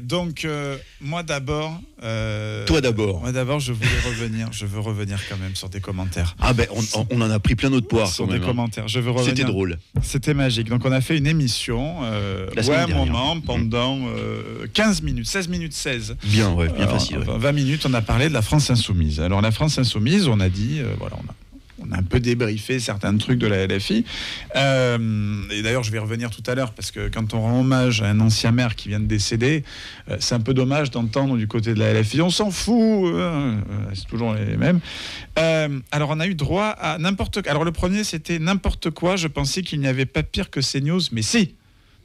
Donc, moi d'abord. Toi d'abord. Moi d'abord, je veux revenir quand même sur des commentaires. Ah ben, on en a pris plein notre poire sur quand des même. Commentaires. Je veux revenir. C'était drôle. C'était magique. Donc, on a fait une émission, un moment, pendant 15 minutes, 16 minutes 16. Bien, ouais, bien facile. 20 minutes, on a parlé de la France Insoumise. Alors, la France Insoumise, on a dit, on a un peu débriefé certains trucs de la LFI. Et d'ailleurs, je vais y revenir tout à l'heure, parce que quand on rend hommage à un ancien maire qui vient de décéder, c'est un peu dommage d'entendre du côté de la LFI. On s'en fout, c'est toujours les mêmes. Alors, on a eu droit à n'importe quoi. Alors, le premier, c'était n'importe quoi. Je pensais qu'il n'y avait pas pire que CNews, mais si.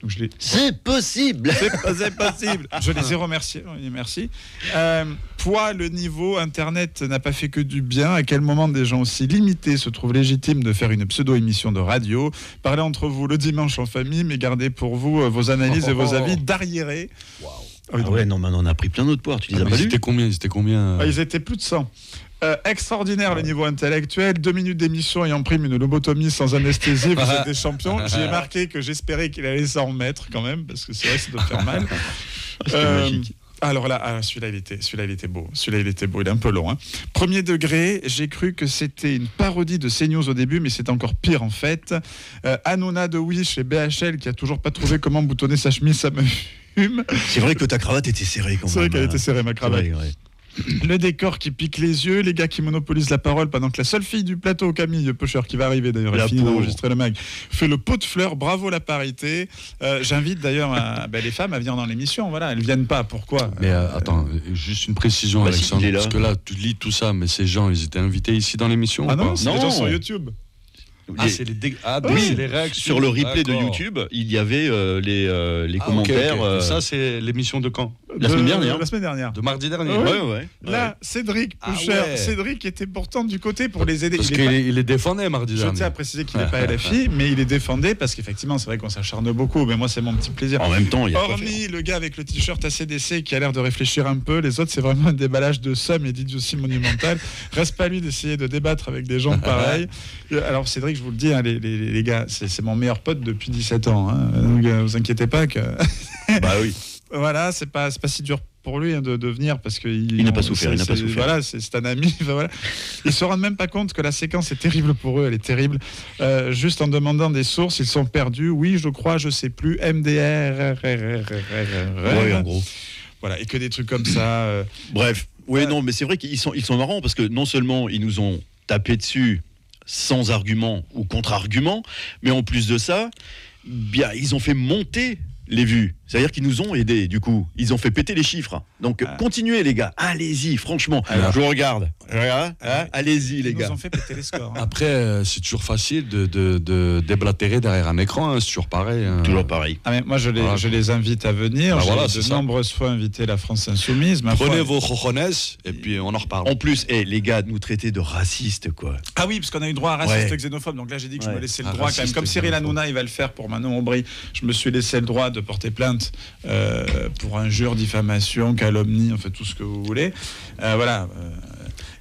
Donc c'est possible. C'est possible. Je les ai remerciés. Merci. Le niveau Internet n'a pas fait que du bien. À quel moment des gens aussi limités se trouvent légitimes de faire une pseudo-émission de radio? Parlez entre vous le dimanche en famille, mais gardez pour vous vos analyses et vos avis d'arriérés. Wow. Non, mais on en a pris plein d'autres poires. Tu les as pas lus? C'était combien Ils étaient plus de 100. Extraordinaire le niveau intellectuel, 2 minutes d'émission ayant pris une lobotomie sans anesthésie, vous êtes des champions. J'ai marqué que j'espérais qu'il allait s'en remettre quand même, parce que c'est vrai que ça doit faire mal. Magique. Alors là, celui-là il était beau. Celui-là il était beau, il est un peu long. Premier degré, j'ai cru que c'était une parodie de CNews au début, mais c'est encore pire en fait. Hanouna de Wish et BHL qui a toujours pas trouvé comment boutonner sa chemise, ça me fume. C'est vrai que ta cravate était serrée quand même. C'est vrai qu'elle était serrée, ma cravate. Ouais. Le décor qui pique les yeux, les gars qui monopolisent la parole pendant que la seule fille du plateau, Camille Peucher, qui va arriver d'ailleurs, elle a fini d'enregistrer le mag, fait le pot de fleurs. Bravo la parité. J'invite d'ailleurs les femmes à venir dans l'émission. Voilà, elles viennent pas. Pourquoi? Mais attends, juste une précision, Alexandre, parce que là, tu lis tout ça, mais ces gens, ils étaient invités ici dans l'émission? Ah non, c'est des gens sur YouTube. C'est les réactions. Sur le replay de YouTube, il y avait les commentaires. Okay. Ça, c'est l'émission de quand? La semaine dernière. La semaine dernière. De mardi dernier. Ouais. Là, Cédric Poucher, Cédric était pourtant du côté pour les aider. Parce qu'il les défendait mardi dernier. Je tiens à préciser qu'il n'est pas LFI, mais il les défendait parce qu'effectivement, c'est vrai qu'on s'acharne beaucoup, mais moi, c'est mon petit plaisir. En même temps, il y a hormis le gars avec le t-shirt ACDC qui a l'air de réfléchir un peu, les autres, c'est vraiment un déballage de somme et d'idiotie monémentale. Reste pas à lui d'essayer de débattre avec des gens pareils. Alors, Cédric, je vous le dis, les gars, c'est mon meilleur pote depuis 17 ans. Donc, vous inquiétez pas que. Bah oui. Voilà, c'est pas si dur pour lui de venir parce qu'il n'a pas souffert. Voilà, c'est un ami. Voilà. Ils se rendent même pas compte que la séquence est terrible pour eux. Elle est terrible. Juste en demandant des sources, ils sont perdus. Oui, je crois, je sais plus. MDR. Oui, en gros. Voilà, et que des trucs comme ça. Bref. Oui, non, mais c'est vrai qu'ils sont marrants parce que non seulement ils nous ont tapé dessus sans argument ou contre-argument, mais en plus de ça, bien, ils ont fait monter les vues. C'est-à-dire qu'ils nous ont aidés, du coup. Ils ont fait péter les chiffres. Donc, continuez, les gars. Allez-y, franchement. Alors, je vous regarde. Allez-y, les gars. Ils nous ont fait péter les scores. Après, c'est toujours facile de déblatérer derrière un écran. C'est toujours pareil. Toujours pareil. Mais moi, je les invite à venir. J'ai de nombreuses fois invité la France Insoumise. Prenez vos cojones et puis on en reparle. En plus, les gars, nous traiter de racistes, quoi. Ah oui, parce qu'on a eu droit à raciste xénophobe. Donc là, j'ai dit que je me laissais le droit, quand même. Comme Cyril Hanouna, il va le faire pour Manon Aubry. Je me suis laissé le droit de porter plainte pour injure, diffamation, calomnie, en fait tout ce que vous voulez. Voilà.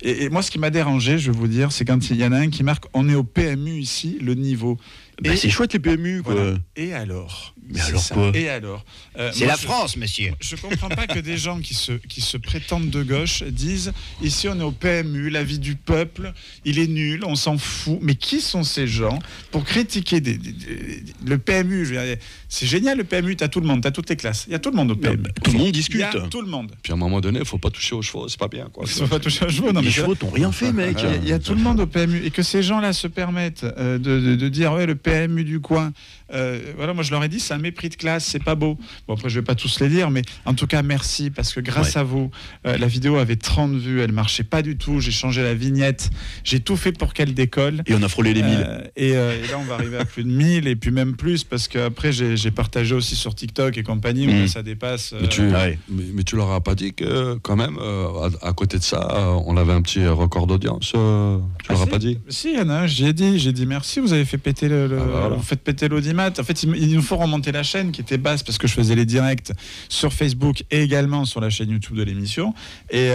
Et moi, ce qui m'a dérangé, je vais vous dire, c'est quand il y en a un qui marque, on est au PMU ici, le niveau. C'est chouette les PMU, quoi. Voilà. Et alors? Mais alors quoi? Et alors? C'est la France, monsieur. Je comprends pas que des gens qui se prétendent de gauche disent ici on est au PMU, la vie du peuple, il est nul, on s'en fout. Mais qui sont ces gens pour critiquer le PMU? C'est génial le PMU, t'as tout le monde, t'as toutes les classes, il y a tout le monde au PMU. Tout le monde discute. Il y a tout le monde. Puis à un moment donné, il faut pas toucher aux chevaux, c'est pas bien, quoi. Il faut pas toucher aux chevaux. Non, les chevaux t'ont rien fait, mec. Il y a tout le monde au PMU et que ces gens-là se permettent de dire ouais le PMU du coin. Voilà, moi je leur ai dit c'est un mépris de classe, c'est pas beau. Bon après je vais pas tous les lire, mais en tout cas merci parce que grâce à vous, la vidéo avait 30 vues, elle marchait pas du tout, j'ai changé la vignette, j'ai tout fait pour qu'elle décolle. Et on a frôlé les 1000. Et là on va arriver à plus de 1000 et puis même plus parce qu'après j'ai partagé aussi sur TikTok et compagnie où ça dépasse. Mais tu leur as pas dit que quand même à côté de ça, on avait un petit record d'audience. Tu leur as pas dit? Si, il y en a un, j'ai dit merci, vous avez fait péter vous faites péter l'audimat. En fait, il nous faut remonter la chaîne qui était basse parce que je faisais les directs sur Facebook et également sur la chaîne YouTube de l'émission. Et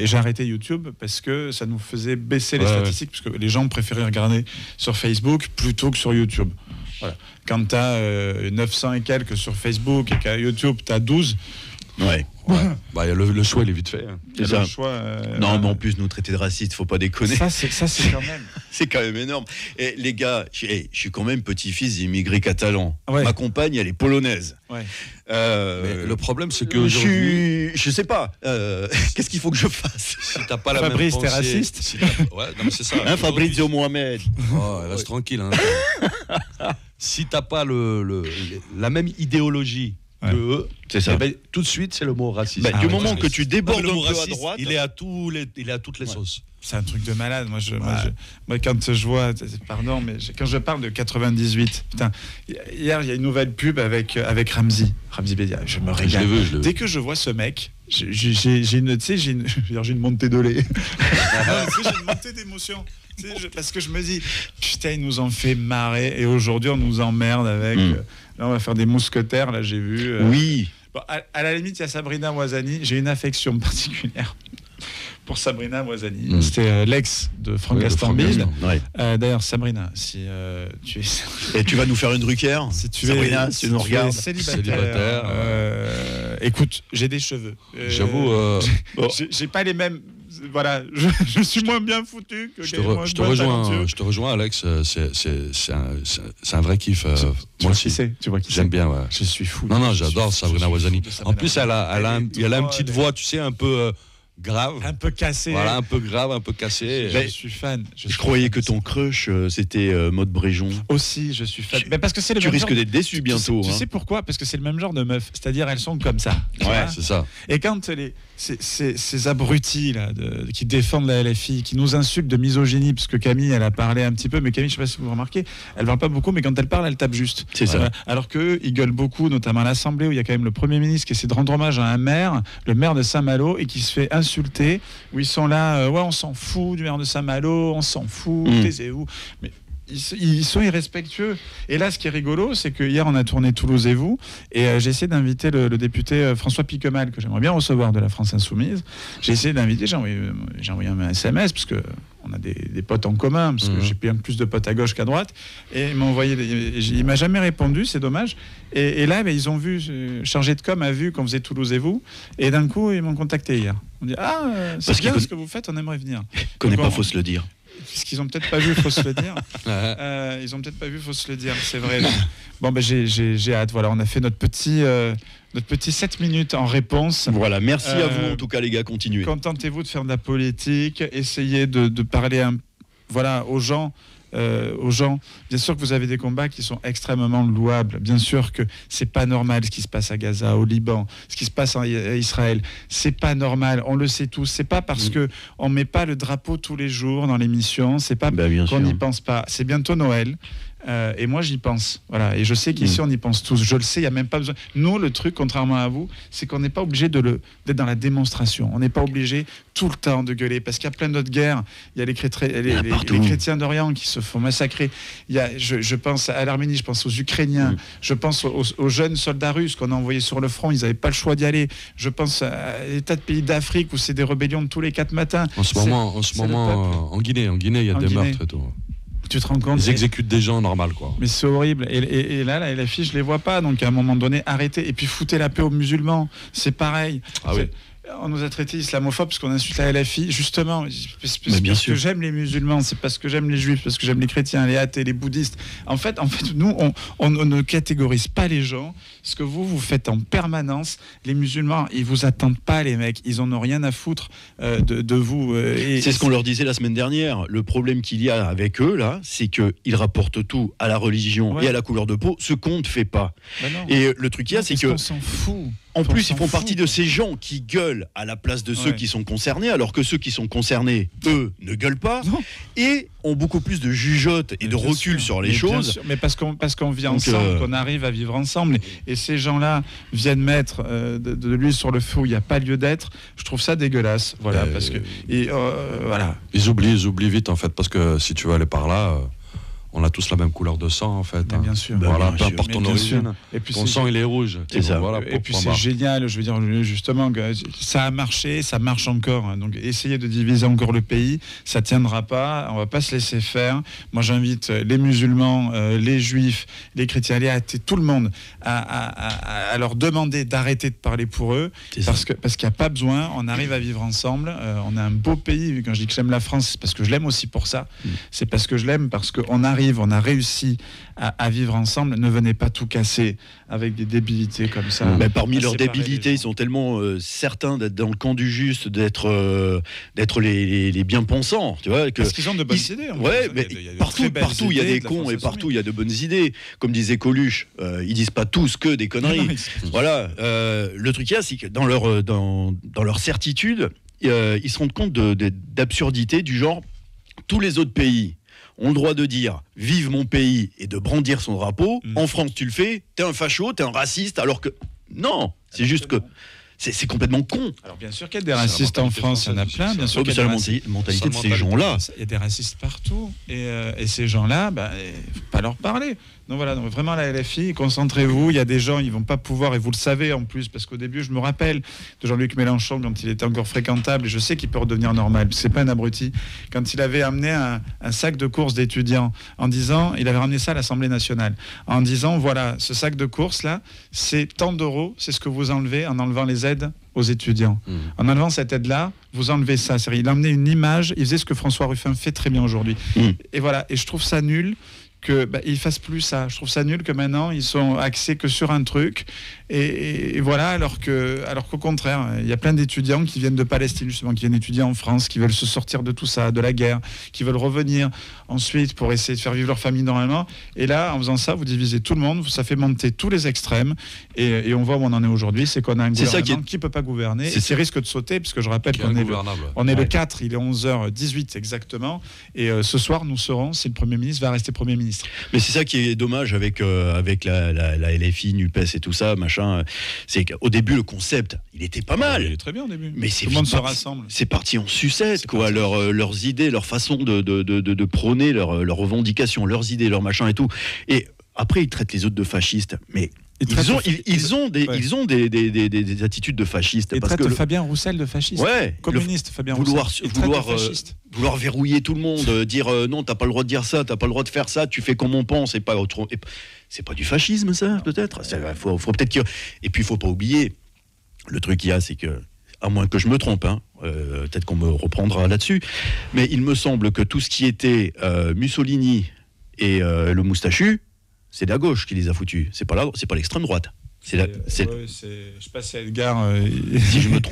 j'ai arrêté YouTube parce que ça nous faisait baisser les statistiques parce que les gens préféraient regarder sur Facebook plutôt que sur YouTube. Voilà. Quand tu as 900 et quelques sur Facebook et qu'à YouTube tu as 12, Ouais. Bah, le choix, il est vite fait. Hein. C'est ça. Choix, Non, mais en plus, nous traiter de racistes, faut pas déconner. Ça, c'est quand même. C'est quand même énorme. Et les gars, je suis quand même petit-fils d'immigrés catalans. Ouais. Ma compagne, elle est polonaise. Ouais. Mais le problème, c'est qu'aujourd'hui, je sais pas. Qu'est-ce qu'il faut que je fasse? si t'as pas la Fabrice, même t'es pensée, raciste ouais, non, mais c'est ça. Hein, Fabrizio Mohamed. Oh, reste tranquille. Hein. Si t'as pas la même idéologie que eux, C'est ça. eh ben, tout de suite, c'est le mot raciste. Bah, du ouais, moment raciste. que tu Non, mais débordes le un mot peu à raciste, droite, il est à toutes les sauces. C'est un truc de malade. Moi, quand je vois, pardon, mais quand je parle de 98, putain, hier il y a une nouvelle pub avec Ramzy Bedia. Je me régale. Je l'ai vu. Dès que je vois ce mec, j'ai une montée de lait. J'ai une montée d'émotion. Parce que je me dis, putain, il nous en fait marrer et aujourd'hui on nous emmerde avec. Là, on va faire des mousquetaires. Là, j'ai vu. oui. Bon, à la limite, il y a Sabrina Ouazani. J'ai une affection particulière pour Sabrina Ouazani. C'était l'ex de Franck Gastambide. Ouais. D'ailleurs, Sabrina, si tu es, Et tu vas nous faire une Drucker si tu Sabrina, es, si tu nous regardes. célibataire, écoute, j'ai des cheveux. J'avoue, J'ai pas les mêmes. Voilà, je suis moins bien foutu que je te rejoins, Alex. C'est un vrai kiff. Moi aussi, tu vois qui j'aime bien. Ouais. Je suis fou. Non, j'adore Sabrina Ouazani. Sabrina En plus, elle a une petite voix, tu sais, un peu grave. Un peu cassé. Voilà, un peu grave, un peu cassé. Je suis fan. Je croyais que ton crush, c'était Maud Bréjon. Aussi, je suis fan. Mais parce que c'est le Tu même risques genre... d'être déçu bientôt. Tu sais pourquoi? Parce que c'est le même genre de meuf. C'est-à-dire, elles sont comme ça. Tu vois. C'est ça. Et quand ces abrutis là, qui défendent la LFI, qui nous insultent de misogynie, parce que Camille, elle a parlé un petit peu, mais Camille, je sais pas si vous remarquez, elle parle pas beaucoup, mais quand elle parle, elle tape juste. C'est ça. Alors qu'eux, ils gueulent beaucoup, notamment à l'Assemblée, où il y a quand même le Premier ministre qui essaie de rendre hommage à un maire, le maire de Saint-Malo, et qui se fait insulter, où ils sont là, ouais, on s'en fout du maire de Saint-Malo, on s'en fout, taisez-vous. Mais ils sont irrespectueux. Et là, ce qui est rigolo, c'est que hier, on a tourné Toulouse et vous, et j'ai essayé d'inviter le député François Piquemal, que j'aimerais bien recevoir de la France Insoumise. J'ai essayé d'inviter, j'ai envoyé un SMS, parce que on a des potes en commun, parce que j'ai bien plus de potes à gauche qu'à droite, et il m'a envoyé, il m'a jamais répondu, c'est dommage. Et là, ils ont vu, chargé de com a vu qu'on faisait Toulouse et vous, et d'un coup, ils m'ont contacté hier. On dit, c'est bien ce que vous faites, on aimerait venir. Connais pas, faut se le dire. Puisqu'ils ont peut-être pas vu, faut se le dire. Ils ont peut-être pas vu, faut se le dire. C'est vrai. Bon, ben j'ai hâte. Voilà, on a fait notre petit 7 minutes en réponse. Voilà, merci à vous en tout cas les gars, continuez. Contentez-vous de faire de la politique, essayez de parler aux gens. Bien sûr que vous avez des combats qui sont extrêmement louables. Bien sûr que c'est pas normal ce qui se passe à Gaza, au Liban, ce qui se passe à Israël. C'est pas normal. On le sait tous. C'est pas parce que on met pas le drapeau tous les jours dans l'émission. C'est pas qu'on n'y pense pas. C'est bientôt Noël. Et moi j'y pense, voilà. Et je sais qu'ici on y pense tous. Je le sais, il y a même pas besoin. Nous, le truc, contrairement à vous, c'est qu'on n'est pas obligé d'être dans la démonstration. On n'est pas obligé tout le temps de gueuler, parce qu'il y a plein d'autres guerres. Il y a les chrétiens d'Orient qui se font massacrer. Je pense à l'Arménie, je pense aux Ukrainiens, je pense aux jeunes soldats russes qu'on a envoyés sur le front. Ils n'avaient pas le choix d'y aller. Je pense à des tas de pays d'Afrique où c'est des rébellions de tous les 4 matins. En ce moment, en Guinée, il y a des meurtres et tout. Tu te rends compte? Ils exécutent des gens normal, quoi. Mais c'est horrible. Et là, la LFI, je les vois pas. Donc à un moment donné, arrêtez. Et puis foutez la paix aux musulmans. C'est pareil. Ah oui. On nous a traités islamophobes parce qu'on insulte la LFI, justement. Parce que j'aime les musulmans, c'est parce que j'aime les juifs, parce que j'aime les chrétiens, les athées, les bouddhistes. En fait, nous, on ne catégorise pas les gens. Ce que vous faites en permanence, les musulmans, ils vous attendent pas, les mecs. Ils en ont rien à foutre de vous. C'est ce qu'on leur disait la semaine dernière. Le problème qu'il y a avec eux, là, c'est qu'ils rapportent tout à la religion et à la couleur de peau, ce qu'on ne fait pas. Et le truc qu'il y a, c'est que... On s'en fout. En plus, ils font partie de ces gens qui gueulent à la place de ceux qui sont concernés, alors que ceux qui sont concernés, eux, ne gueulent pas, et ont beaucoup plus de jugeote et de recul sur les choses. Mais parce qu'on vit ensemble, qu'on arrive à vivre ensemble, et ces gens-là viennent mettre de l'huile sur le feu où il n'y a pas lieu d'être. Je trouve ça dégueulasse. Voilà, parce que voilà. Ils oublient vite, en fait, parce que si tu veux aller par là... on a tous la même couleur de sang en fait. Mais bien sûr. Voilà, bien peu sûr. importe ton Mais bien sûr. origine. Et puis Ton sang il est rouge. C'est ça. Voilà, et puis c'est génial, je veux dire justement que ça a marché, ça marche encore. Hein. Donc essayer de diviser encore le pays, ça tiendra pas. On va pas se laisser faire. Moi j'invite les musulmans, les juifs, les chrétiens, les athées, tout le monde à leur demander d'arrêter de parler pour eux, parce qu'il n'y a pas besoin. On arrive à vivre ensemble. On a un beau pays. Quand je dis que j'aime la France, c'est parce que je l'aime aussi pour ça. C'est parce que je l'aime, parce qu'on on a réussi à vivre ensemble. Ne venez pas tout casser avec des débilités comme ça. Mais parmi leurs débilités, ils sont tellement certains d'être dans le camp du juste, d'être les bien-pensants, tu vois. Parce qu'ils ont de bonnes idées. Ouais, mais partout il y a des cons et partout il y a de bonnes idées. Comme disait Coluche, ils disent pas tous que des conneries. Voilà. Le truc c'est que dans leur certitude, ils se rendent compte d'absurdités du genre tous les autres pays ont le droit de dire « vive mon pays » et de brandir son drapeau. En France, tu le fais, t'es un facho, t'es un raciste, alors que... Non, c'est juste que... C'est complètement con. Alors bien sûr qu'il y a des racistes en France, il y en a plein. Bien sûr c'est la mentalité de ces gens-là. Il y a des racistes partout. Et ces gens-là, il ne faut pas leur parler. Donc voilà, donc vraiment la LFI, concentrez-vous. Il y a des gens, ils ne vont pas pouvoir, et vous le savez en plus, parce qu'au début, je me rappelle de Jean-Luc Mélenchon, quand il était encore fréquentable, et je sais qu'il peut redevenir normal, parce que ce n'est pas un abruti, quand il avait amené un sac de courses d'étudiants, en disant, il avait ramené ça à l'Assemblée nationale, en disant, voilà, ce sac de courses-là, c'est tant d'euros, c'est ce que vous enlevez en enlevant les aides aux étudiants. En enlevant cette aide-là, vous enlevez ça. Il a amené une image, il faisait ce que François Ruffin fait très bien aujourd'hui. Et voilà, et je trouve ça nul qu'ils fassent plus ça. Je trouve ça nul que maintenant ils sont axés que sur un truc et voilà, alors qu'au contraire, il y a plein d'étudiants qui viennent de Palestine justement, qui viennent étudier en France, qui veulent se sortir de tout ça, de la guerre, qui veulent revenir ensuite pour essayer de faire vivre leur famille normalement. Et là, en faisant ça, vous divisez tout le monde, ça fait monter tous les extrêmes et on voit où on en est aujourd'hui, c'est qu'on a un gouvernement qui ne peut pas gouverner et qui risque de sauter, parce que je rappelle qu'on est le 4, il est 11h18 exactement, et ce soir nous saurons si le Premier ministre va rester Premier ministre. Mais c'est ça qui est dommage avec la LFI, NUPES et tout ça, machin. C'est qu'au début, le concept, il était pas mal. Il est très bien au début. Mais tout le monde se rassemble. C'est parti en sucette, quoi. Leurs idées, leur façon de prôner leurs revendications, leurs idées, leurs machins et tout. Et après, ils traitent les autres de fascistes. Mais ils ont des attitudes de fascistes. Et parce que Fabien Roussel de fasciste. Ouais, communiste, Fabien Roussel. Vouloir verrouiller tout le monde, dire non, t'as pas le droit de dire ça, t'as pas le droit de faire ça, tu fais comme on pense, et pas autre. C'est pas du fascisme, ça, peut-être. Faut peut-être et puis, il faut pas oublier, le truc qu'il y a, c'est que, à moins que je me trompe, peut-être qu'on me reprendra là-dessus, mais il me semble que tout ce qui était Mussolini et le moustachu, c'est la gauche qui les a foutus. C'est pas l'extrême droite. Je sais pas si Edgar.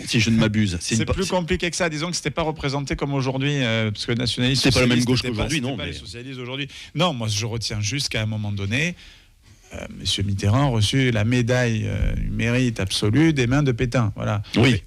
si je ne m'abuse. C'est plus compliqué que ça. Disons que c'était pas représenté comme aujourd'hui, parce que le nationalisme. C'est pas la même gauche qu'aujourd'hui, non. Les socialistes aujourd'hui. Non, moi je retiens juste qu'à un moment donné, Monsieur Mitterrand a reçu la médaille du mérite absolu des mains de Pétain. Voilà. Oui,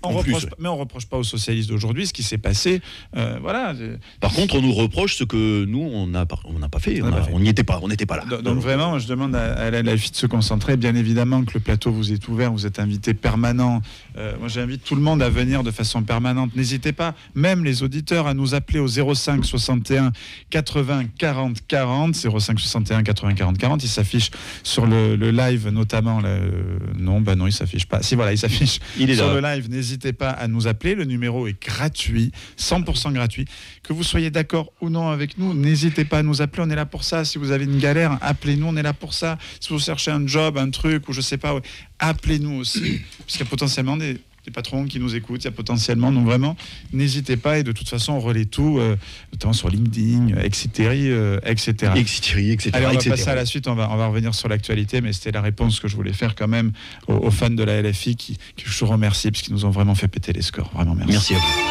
mais on reproche pas aux socialistes d'aujourd'hui ce qui s'est passé. Voilà. Par contre, on nous reproche ce que nous on n'a pas fait. On n'y était pas. On n'était pas là. Donc vraiment, je demande à la LFI de se concentrer. Bien évidemment que le plateau vous est ouvert. Vous êtes invité permanent. Moi, j'invite tout le monde à venir de façon permanente. N'hésitez pas, même les auditeurs, à nous appeler au 05 61 80 40 40. 05 61 80 40 40. Il s'affiche sur le live notamment. Non, il s'affiche pas. Si, voilà, il s'affiche sur le live. N'hésitez pas à nous appeler. Le numéro est gratuit, 100% gratuit. Que vous soyez d'accord ou non avec nous, n'hésitez pas à nous appeler. On est là pour ça. Si vous avez une galère, appelez-nous. On est là pour ça. Si vous cherchez un job, un truc, ou je sais pas, appelez-nous aussi. Parce qu'il y a potentiellement des patrons qui nous écoutent, il y a potentiellement, donc vraiment, n'hésitez pas, et de toute façon, on relaie tout, notamment sur LinkedIn, etc. Allez, on va passer à la suite, on va revenir sur l'actualité, mais c'était la réponse que je voulais faire quand même aux fans de la LFI, qui je vous remercie, parce qu'ils nous ont vraiment fait péter les scores. Vraiment, merci. Merci à vous.